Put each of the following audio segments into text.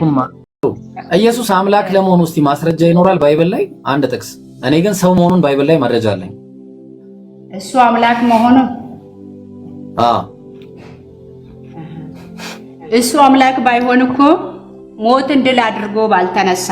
አላልኩም። ኢየሱስ አምላክ ለመሆኑ እስቲ ማስረጃ ይኖራል ባይብል ላይ አንድ ጥቅስ። እኔ ግን ሰው መሆኑን ባይብል ላይ መረጃ አለኝ። እሱ አምላክ መሆኑ እሱ አምላክ ባይሆን እኮ ሞትን ድል አድርጎ ባልተነሳ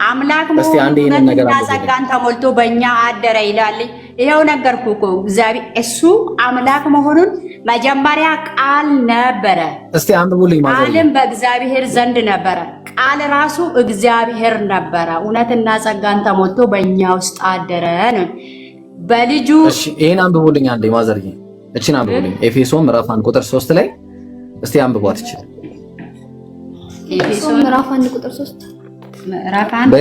አምላክ መሆኑን ጸጋን ተሞልቶ በእኛ አደረ ይላል። ይኸው ነገርኩ እኮ እግዚአብሔር እሱ አምላክ መሆኑን መጀመሪያ ቃል ነበረ። እስቲ አንብቡልኝ ማለት ቃልም በእግዚአብሔር ዘንድ ነበረ፣ ቃል ራሱ እግዚአብሔር ነበረ። እውነትና ጸጋን ተሞልቶ በእኛ ውስጥ አደረ ነው በልጁ። እሺ ይሄን አንብቡልኝ አንዴ ማዘርዬ፣ እቺን አንብቡልኝ። ኤፌሶን ምዕራፍ 1 ቁጥር 3 ላይ እስቲ አንብቧት። እቺ ኤፌሶን ምዕራፍ 1 ቁጥር 3 ምዕራፍ 1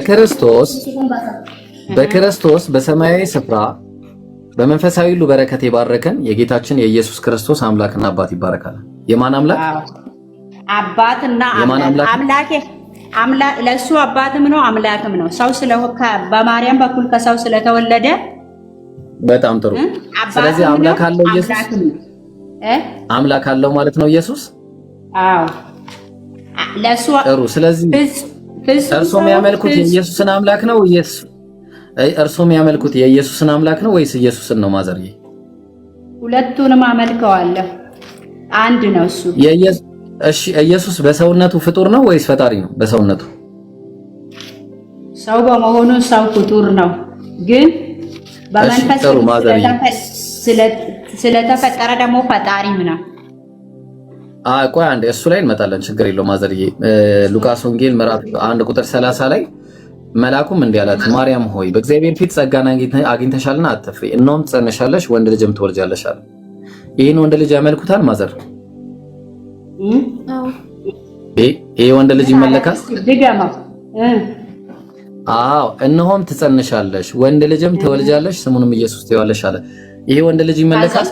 በክርስቶስ በሰማያዊ ስፍራ በመንፈሳዊ ሁሉ በረከት የባረከን የጌታችን የኢየሱስ ክርስቶስ አምላክና አባት ይባረካል። የማን አምላክ? አባትና አምላክ ለሱ አባትም ነው አምላክም ነው። ሰው ስለሆነ በማርያም በኩል ከሰው ስለተወለደ በጣም ጥሩ። ስለዚህ አምላክ አለው ኢየሱስ አምላክ አለው ማለት ነው ኢየሱስ። አዎ ለሱ ጥሩ። ስለዚህ እርሶም ያመልኩት የኢየሱስን አምላክ ነው ኢየሱስ እርሶም ያመልኩት የኢየሱስን አምላክ ነው ወይስ ኢየሱስን ነው ማዘርዬ? ሁለቱንም አመልከዋለሁ። አንድ ነው እሱ። እሺ ኢየሱስ በሰውነቱ ፍጡር ነው ወይስ ፈጣሪ ነው? በሰውነቱ ሰው በመሆኑ ሰው ፍጡር ነው፣ ግን በመንፈስ ስለተፈጠረ ደግሞ ፈጣሪም ነው። ቆይ አንዴ እሱ ላይ እንመጣለን፣ ችግር የለውም ማዘርዬ። ሉቃስ ወንጌል ምዕራፍ 1 ቁጥር 30 ላይ መልአኩም እንዲህ አላት፣ ማርያም ሆይ በእግዚአብሔር ፊት ጸጋን አግኝተሻልና አትፍሪ፣ እነሆም ትጸንሻለሽ፣ ወንድ ልጅም ትወልጃለሽ አለ። ይህን ወንድ ልጅ ያመልኩታል ማዘር? ይሄ ወንድ ልጅ ይመለካል? አዎ። እነሆም ትጸንሻለሽ፣ ወንድ ልጅም ትወልጃለሽ፣ ስሙንም ኢየሱስ ትይዋለሽ አለ። ይሄ ወንድ ልጅ ይመለካል?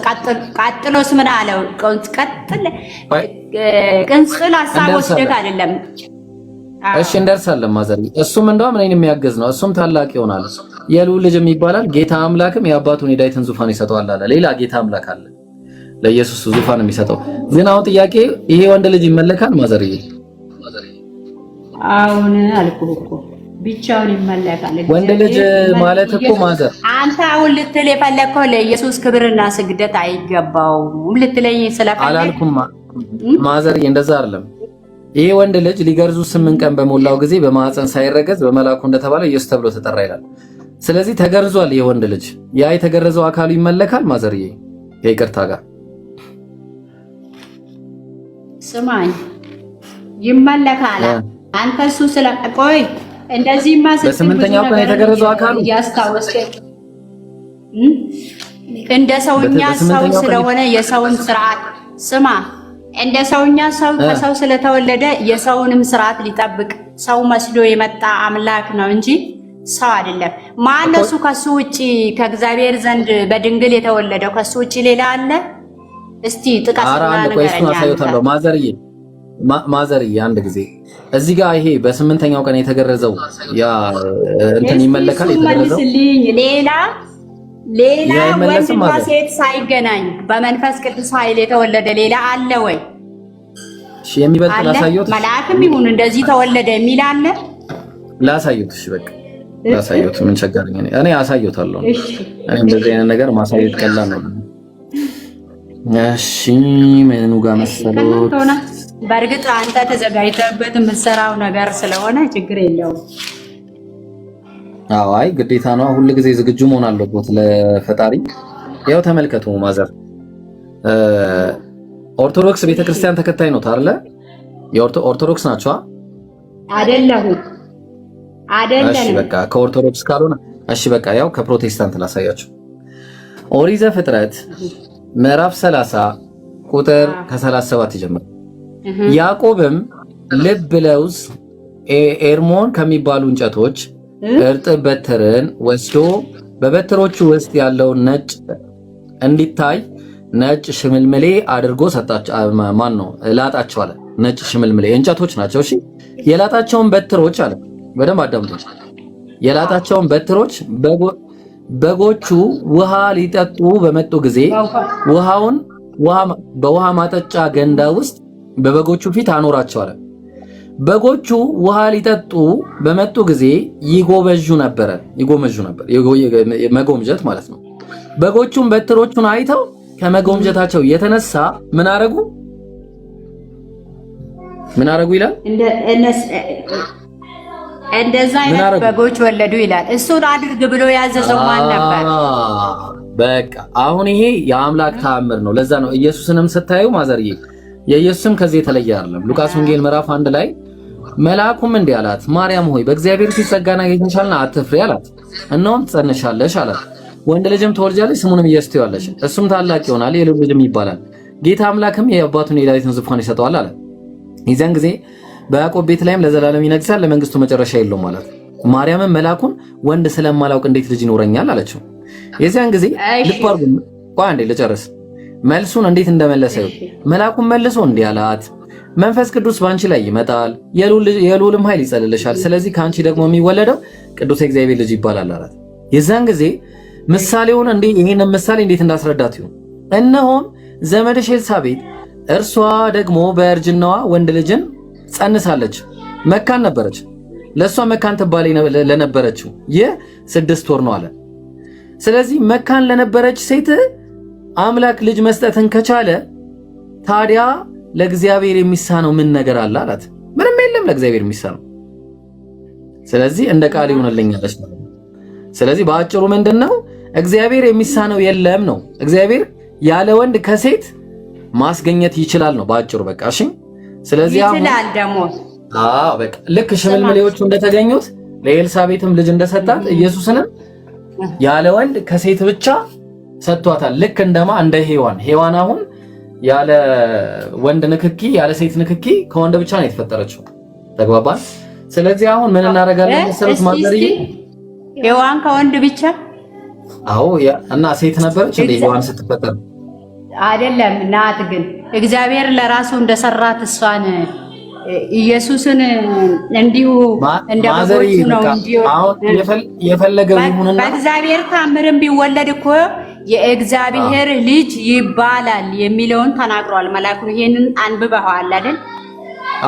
ቀጥሎስ ምን አለው? ቅንጽል ሐሳቦች ደግ አይደለም። እሺ እንደርሳለን ማዘር። እሱም እንደውም እኔን የሚያገዝ ነው፣ እሱም ታላቅ ይሆናል፣ የልዑል ልጅም ይባላል፣ ጌታ አምላክም የአባቱን የዳዊትን ዙፋን ይሰጠዋል አለ። ሌላ ጌታ አምላክ አለ ለኢየሱስ ዙፋን የሚሰጠው። ግን አሁን ጥያቄ ይሄ ወንድ ልጅ ይመለካል ማዘርዬ? አሁን አልኩህ እኮ ብቻውን ይመለካል። ወንድ ልጅ ማለት እኮ ማዘር አንተ አሁን ልትል የፈለከው ለኢየሱስ ክብርና ስግደት አይገባውም ልትለኝ ስለፈለክ አላልኩም ማዘርዬ፣ እንደዛ አይደለም። ይሄ ወንድ ልጅ ሊገርዙ 8 ቀን በሞላው ጊዜ በማህፀን ሳይረገዝ በመላኩ እንደተባለ ኢየሱስ ተብሎ ተጠራ ይላል። ስለዚህ ተገርዟል ይሄ ወንድ ልጅ። ያ የተገረዘው አካሉ ይመለካል ማዘርዬ? ይቅርታ ጋር ስማኝ፣ ይመለካል። አንተ እሱ ስለቆይ እንደዚህ ማሰብ በስምንተኛው ቀን የተገረዘው አካሉ ያስታወስከኝ እንደ ሰውኛ ሰው ስለሆነ የሰውን ስርዓት ስማ እንደ ሰውኛ ሰው ከሰው ስለተወለደ የሰውንም ስርዓት ሊጠብቅ ሰው መስሎ የመጣ አምላክ ነው እንጂ ሰው አይደለም። ማነው እሱ? ከሱ ውጪ ከእግዚአብሔር ዘንድ በድንግል የተወለደው ከሱ ውጪ ሌላ አለ? እስቲ ጥቀስና ነገረኛ። ማዘርዬ አንድ ጊዜ እዚህ ጋር ይሄ በስምንተኛው ቀን የተገረዘው ያ እንትን ይመለካል? የተገረዘው ሌላ ወንድና ሴት ሳይገናኝ በመንፈስ ቅዱስ ኃይል የተወለደ ሌላ አለ ወይ? እሺ የሚበልጥ ላሳየው። መልአክም ይሁን እንደዚህ ተወለደ የሚል አለ? ላሳየው። እሺ በቃ ላሳየው። ምን ቸገረኝ? እኔ አሳየውታለሁ። እኔ እንደዚህ አይነት ነገር ማሳየት ቀላል ነው። እሺ ምኑ ጋር መሰለው? በእርግጥ አንተ ተዘጋጅተህበት የምትሰራው ነገር ስለሆነ ችግር የለውም። አዎ አይ ግዴታ ነው። ሁሉ ጊዜ ዝግጁ መሆን አለበት ለፈጣሪ። ያው ተመልከቱ ማዘር፣ ኦርቶዶክስ ቤተክርስቲያን ተከታይ ነው አይደለ? የኦርቶዶክስ ናቸው አይደለሁ? እሺ በቃ ከኦርቶዶክስ ካልሆነ እሺ በቃ ያው ከፕሮቴስታንት ላሳያችሁ። ኦሪት ዘፍጥረት ምዕራፍ 30 ቁጥር ከ37 ይጀምራል። ያዕቆብም ልብ ለውዝ ኤርሞን ከሚባሉ እንጨቶች እርጥብ በትርን ወስዶ በበትሮቹ ውስጥ ያለውን ነጭ እንዲታይ ነጭ ሽምልምሌ አድርጎ ሰጣቸው። ማን ነው ላጣቸው አለ። ነጭ ሽምልምሌ እንጨቶች ናቸው። እሺ የላጣቸውን በትሮች አለ፣ በደንብ አዳምጡ። የላጣቸውን በትሮች በጎቹ ውሃ ሊጠጡ በመጡ ጊዜ በውሃ ማጠጫ ገንዳ ውስጥ በበጎቹ ፊት አኖራቸው አለ። በጎቹ ውሃ ሊጠጡ በመጡ ጊዜ ይጎመጁ ነበር። መጎምጀት ማለት ነው። በጎቹም በትሮቹን አይተው ከመጎምጀታቸው የተነሳ ምን አረጉ ይላል? እንደዛ አይነት በጎች ወለዱ ይላል። እሱን አድርግ ብሎ ያዘዘው ማን ነበር? በቃ አሁን ይሄ የአምላክ ተአምር ነው። ለዛ ነው ኢየሱስንም ስታዩ ማዘርዬ የኢየሱስም ከዚህ የተለየ አይደለም። ሉቃስ ወንጌል ምዕራፍ 1 ላይ መልአኩም እንዲህ አላት፣ ማርያም ሆይ በእግዚአብሔር ፊት ጸጋን አግኝተሻልና አትፍሪ አላት። እነሆም ትጸንሻለሽ አላት፣ ወንድ ልጅም ትወልጃለሽ፣ ስሙንም ኢየሱስ ትይዋለሽ። እሱም ታላቅ ይሆናል፣ የልዑል ልጅም ይባላል። ጌታ አምላክም የአባቱን የዳዊትን ዙፋን ይሰጠዋል አለ። የዚያን ጊዜ በያዕቆብ ቤት ላይም ለዘላለም ይነግሣል፣ ለመንግስቱ መጨረሻ የለውም አላት። ማርያምም መልአኩን ወንድ ስለማላውቅ እንዴት ልጅ ይኖረኛል አለችው። የዚያን ጊዜ ልብ አድርጉ፣ ቆይ አንዴ ልጨርስ። መልሱን እንዴት እንደመለሰ መልአኩም መልሶ እንዲህ አላት፣ መንፈስ ቅዱስ ባንቺ ላይ ይመጣል፣ የልዑልም ኃይል ይጸልልሻል። ስለዚህ ከአንቺ ደግሞ የሚወለደው ቅዱስ የእግዚአብሔር ልጅ ይባላል አላት። የዛን ጊዜ ምሳሌውን ይሄንን ምሳሌ እንዴት እንዳስረዳት ይሁን። እነሆም ዘመድሽ ኤልሳቤጥ እርሷ ደግሞ በእርጅናዋ ወንድ ልጅን ጸንሳለች፣ መካን ነበረች። ለእሷ መካን ትባል ለነበረችው ይህ 6 ወር ነው አለ። ስለዚህ መካን ለነበረች ሴት አምላክ ልጅ መስጠትን ከቻለ ታዲያ ለእግዚአብሔር የሚሳነው ምን ነገር አለ አላት። ምንም የለም ለእግዚአብሔር የሚሳነው። ስለዚህ እንደ ቃል ይሆንልኝ አለች። ስለዚህ በአጭሩ ምንድነው እግዚአብሔር የሚሳነው የለም ነው። እግዚአብሔር ያለ ወንድ ከሴት ማስገኘት ይችላል ነው በአጭሩ። በቃ እሺ። ስለዚህ ይችላል ደግሞ በቃ ልክ ሽምልምሌዎቹ እንደተገኙት ለኤልሳቤጥም ልጅ እንደሰጣት ኢየሱስንም ያለ ወንድ ከሴት ብቻ ሰጥቷታል። ልክ እንደ ሔዋን አሁን ያለ ወንድ ንክኪ ያለ ሴት ንክኪ ከወንድ ብቻ ነው የተፈጠረችው። ተግባባን? ስለዚህ አሁን ምን እናደርጋለን መሰረት ማዘርዬ? ሔዋን ከወንድ ብቻ እና ሴት ነበረች እንደ ሔዋን ስትፈጠር አይደለም። ናት ግን እግዚአብሔር ለራሱ እንደሰራት እሷን ኢየሱስን እንዲሁ እንደማዘርዬ ነው እንጂ አሁን የፈለገው ይሁንና በእግዚአብሔር ታምርም ቢወለድ እኮ የእግዚአብሔር ልጅ ይባላል የሚለውን ተናግሯል መልአኩ። ይሄንን አንብበዋል አይደል?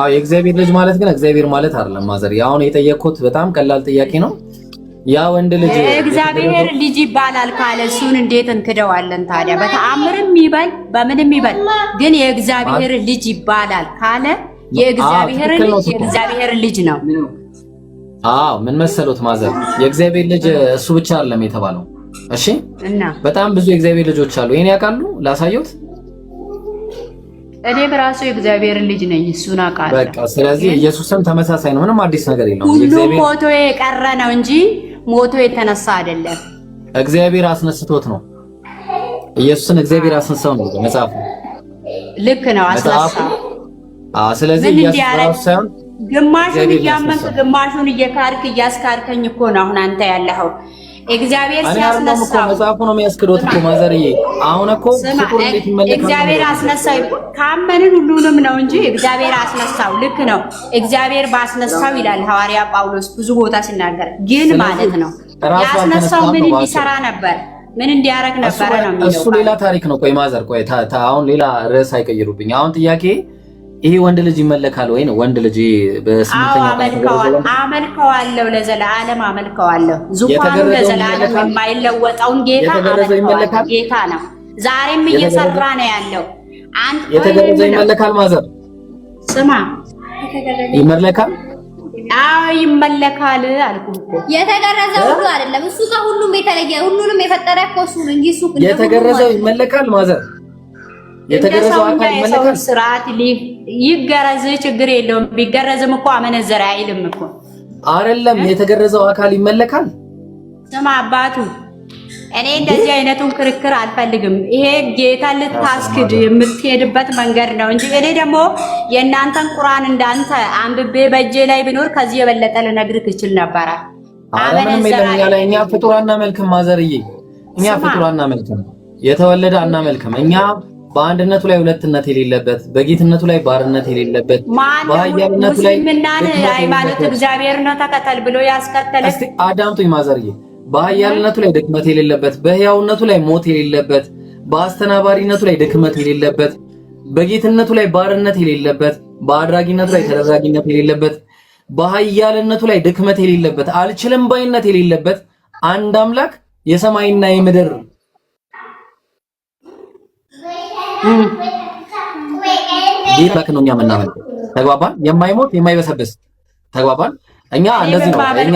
የእግዚአብሔር ልጅ ማለት ግን እግዚአብሔር ማለት አይደለም ማዘርዬ። አሁን የጠየቅኩት በጣም ቀላል ጥያቄ ነው። ያ ወንድ ልጅ የእግዚአብሔር ልጅ ይባላል ካለ እሱን እንዴት እንክደዋለን ታዲያ? በተአምርም ይበል በምንም ይበል ግን የእግዚአብሔር ልጅ ይባላል ካለ የእግዚአብሔር ልጅ ነው። ምን መሰሉት ማዘር፣ የእግዚአብሔር ልጅ እሱ ብቻ አይደለም የተባለው። እሺ እና በጣም ብዙ የእግዚአብሔር ልጆች አሉ። ይሄን ያውቃሉ? ላሳየውት። እኔ በራሱ የእግዚአብሔር ልጅ ነኝ፣ እሱን አውቃለሁ። በቃ ስለዚህ ኢየሱስም ተመሳሳይ ነው። ምንም አዲስ ነገር የለውም። ሁሉም ሞቶ የቀረ ነው እንጂ ሞቶ የተነሳ አይደለም። እግዚአብሔር አስነስቶት ነው። ኢየሱስን እግዚአብሔር አስነሳው ነው መጽሐፉ። ልክ ነው፣ አስነሳው። ስለዚህ ኢየሱስ ሳይሆን ግማሹን እያመንክ ግማሹን እየካድክ እያስካድከኝ እኮ ነው አሁን አንተ ያለኸው። እግዚአብሔር ሲያስነሳው መጽሐፉ ነው የሚያስክዶት እኮ ማዘርዬ። አሁን እኮ ፍጡር እንዴት ይመለካል? እግዚአብሔር አስነሳው ካመንን ሁሉንም ነው እንጂ እግዚአብሔር አስነሳው። ልክ ነው፣ እግዚአብሔር ባስነሳው ይላል ሐዋርያ ጳውሎስ ብዙ ቦታ ሲናገር። ግን ማለት ነው ያስነሳው ምን እንዲሰራ ነበር? ምን እንዲያረግ ነበር ነው የሚለው። እሱ ሌላ ታሪክ ነው። ቆይ ማዘር፣ ቆይ አሁን ሌላ ርዕስ አይቀይሩብኝ። አሁን ጥያቄ ይሄ ወንድ ልጅ ይመለካል ወይ ነው? ወንድ ልጅ በስምንተኛው አመልከዋለሁ፣ ለዘላለም አመልከዋለሁ። ዙፋኑ ለዘላለም የማይለወጠውን ጌታ ነው። ዛሬም እየሰራ ነው ያለው። የተገረዘ ይመለካል። ማዘር ስማ፣ ይመለካል። ይመለካል አልኩህ እኮ። የተገረዘ ሁሉ አይደለም እሱ ከሁሉም የተለየ ሁሉንም የፈጠረ እኮ እሱ ነው እንጂ እሱ የተገረዘው ይመለካል። ማዘር የተገረዘው አካል ይመለካል። ስርዓት ይገረዝ፣ ችግር የለውም። ቢገረዝም እኮ አመነዘረ አይልም እኮ አይደለም። የተገረዘው አካል ይመለካል። ስማ አባቱ፣ እኔ እንደዚህ አይነቱን ክርክር አልፈልግም። ይሄ ጌታ ልታስክድ የምትሄድበት መንገድ ነው እንጂ እኔ ደግሞ የእናንተን ቁርአን እንዳንተ አንብቤ በእጄ ላይ ቢኖር ከዚህ የበለጠ ልነግርህ እችል ነበረ። እኛ ፍጡር አናመልክም ማዘርዬ፣ እኛ ፍጡር አናመልክም። የተወለደ አናመልክም። እኛ በአንድነቱ ላይ ሁለትነት የሌለበት፣ በጌትነቱ ላይ ባርነት የሌለበት፣ በኃያልነቱ ላይ ሃይማኖት እግዚአብሔር ነው ተከተል ብሎ ያስከተለ። እስቲ አዳምጡኝ ማዘርዬ። በኃያልነቱ ላይ ድክመት የሌለበት፣ በሕያውነቱ ላይ ሞት የሌለበት፣ በአስተናባሪነቱ ላይ ድክመት የሌለበት፣ በጌትነቱ ላይ ባርነት የሌለበት፣ በአድራጊነቱ ላይ ተደራጊነት የሌለበት፣ በኃያልነቱ ላይ ድክመት የሌለበት፣ አልችልም ባይነት የሌለበት አንድ አምላክ የሰማይና የምድር ጌታ ነው እኛ የምናመልከው። ተግባባን? የማይሞት የማይበሰብስ ተግባባን? እኛ እንደዚህ ነው እኛ